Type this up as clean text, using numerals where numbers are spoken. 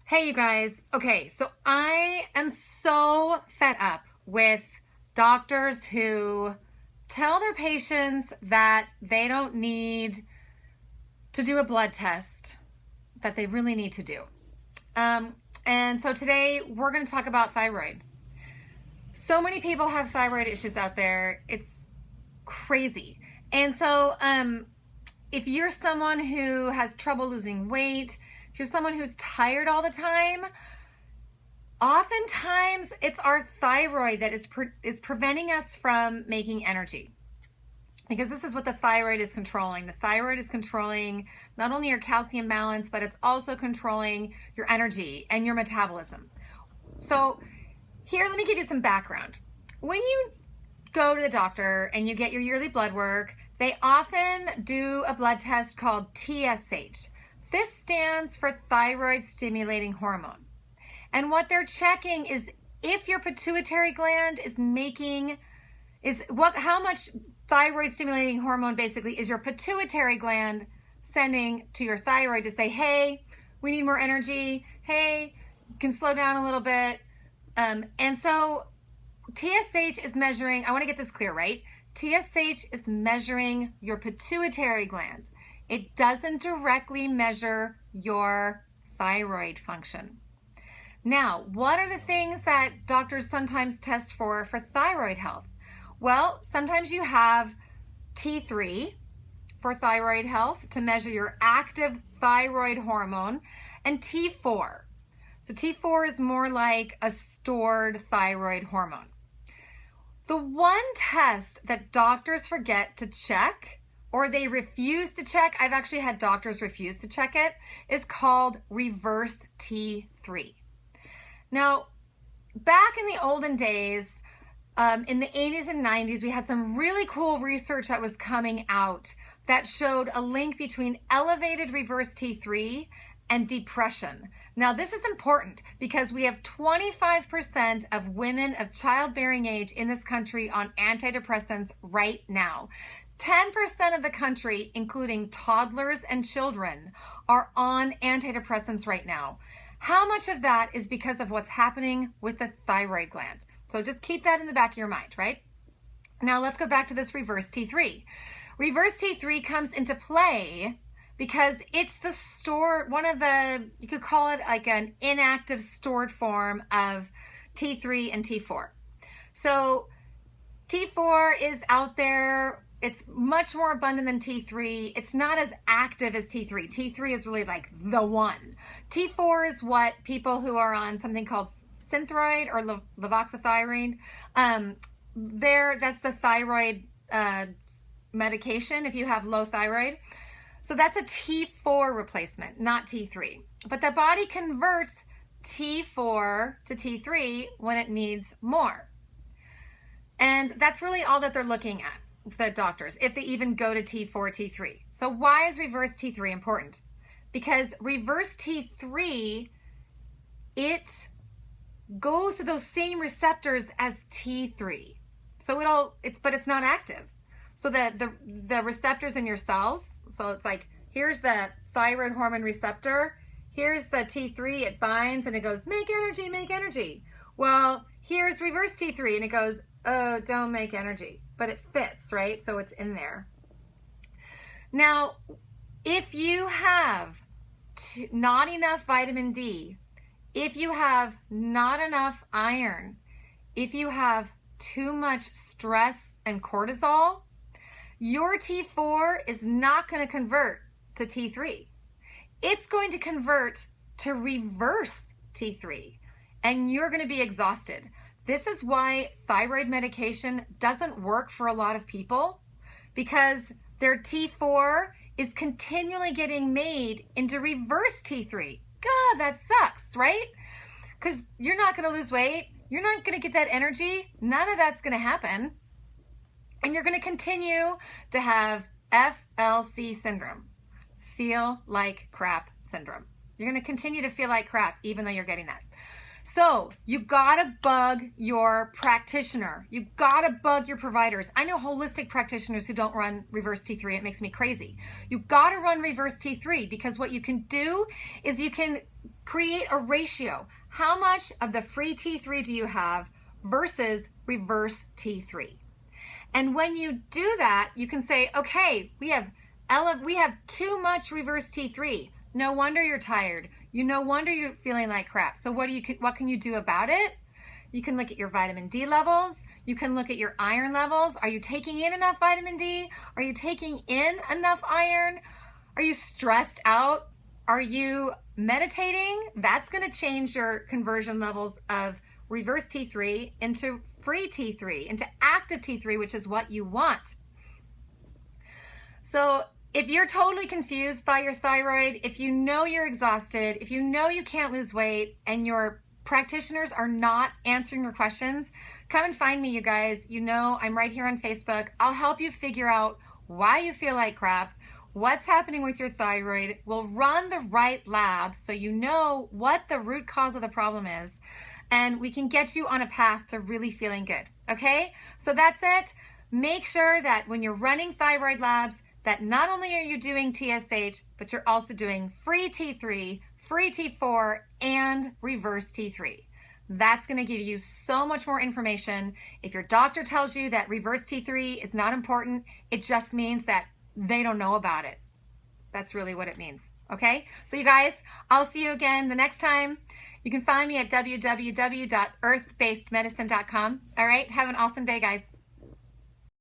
Hey, you guys. Okay, so I am so fed up with doctors who tell their patients that they don't need to do a blood test that they really need to do. And so today we're going to talk about thyroid. So many people have thyroid issues out there. It's crazy. And so if you're someone who has trouble losing weight, if you're someone who's tired all the time, oftentimes it's our thyroid that is preventing us from making energy. Because this is what the thyroid is controlling. The thyroid is controlling not only your calcium balance, but it's also controlling your energy and your metabolism. So here, let me give you some background. When you go to the doctor and you get your yearly blood work, they often do a blood test called TSH. This stands for thyroid stimulating hormone. And what they're checking is if your pituitary gland how much thyroid stimulating hormone basically is your pituitary gland sending to your thyroid to say, hey, we need more energy. Hey, you can slow down a little bit. And so TSH is measuring, I want to get this clear, right? TSH is measuring your pituitary gland. It doesn't directly measure your thyroid function. Now, what are the things that doctors sometimes test for thyroid health? Well, sometimes you have T3 for thyroid health to measure your active thyroid hormone, and T4. So T4 is more like a stored thyroid hormone. The one test that doctors forget to check, or they refuse to check, I've actually had doctors refuse to check it, is called reverse T3. Now, back in the olden days, in the 80s and 90s, we had some really cool research that was coming out that showed a link between elevated reverse T3 and depression. Now, this is important because we have 25% of women of childbearing age in this country on antidepressants right now. 10% of the country, including toddlers and children, are on antidepressants right now. How much of that is because of what's happening with the thyroid gland? So just keep that in the back of your mind, right? Now let's go back to this reverse T3. Reverse T3 comes into play because it's you could call it like an inactive stored form of T3 and T4. So T4 is out there. It's much more abundant than T3. It's not as active as T3. T3 is really like the one. T4 is what people who are on something called Thyroid or levoxythyroid, that's the thyroid medication if you have low thyroid. So that's a T4 replacement, not T3. But the body converts T4 to T3 when it needs more. And that's really all that they're looking at, the doctors, if they even go to T4, T3. So why is reverse T3 important? Because reverse T3, it goes to those same receptors as T3. So but it's not active. So the receptors in your cells, so it's like, here's the thyroid hormone receptor, here's the T3, it binds and it goes, make energy, make energy. Well, here's reverse T3 and it goes, oh, don't make energy. But it fits, right? So it's in there. Now, if you have not enough vitamin D, if you have not enough iron, if you have too much stress and cortisol, your T4 is not going to convert to T3. It's going to convert to reverse T3, and you're going to be exhausted. This is why thyroid medication doesn't work for a lot of people, because their T4 is continually getting made into reverse T3. God, that sucks, right? Because you're not going to lose weight. You're not going to get that energy. None of that's going to happen. And you're going to continue to have FLC syndrome, feel like crap syndrome. You're going to continue to feel like crap even though you're getting that. So you gotta bug your practitioner. You gotta bug your providers. I know holistic practitioners who don't run reverse T3. It makes me crazy. You gotta run reverse T3 because what you can do is you can create a ratio. How much of the free T3 do you have versus reverse T3? And when you do that, you can say, okay, we have too much reverse T3. No wonder you're tired. No wonder you're feeling like crap. So what can you do about it? You can look at your vitamin D levels. You can look at your iron levels. Are you taking in enough vitamin D? Are you taking in enough iron? Are you stressed out? Are you meditating? That's going to change your conversion levels of reverse T3 into free T3, into active T3, which is what you want. So if you're totally confused by your thyroid, if you know you're exhausted, if you know you can't lose weight, and your practitioners are not answering your questions, come and find me, you guys. You know I'm right here on Facebook. I'll help you figure out why you feel like crap, what's happening with your thyroid. We'll run the right labs so you know what the root cause of the problem is, and we can get you on a path to really feeling good, okay? So that's it. Make sure that when you're running thyroid labs, that not only are you doing TSH, but you're also doing free T3, free T4, and reverse T3. That's going to give you so much more information. If your doctor tells you that reverse T3 is not important, it just means that they don't know about it. That's really what it means, okay? So you guys, I'll see you again the next time. You can find me at www.earthbasedmedicine.com. All right, have an awesome day, guys.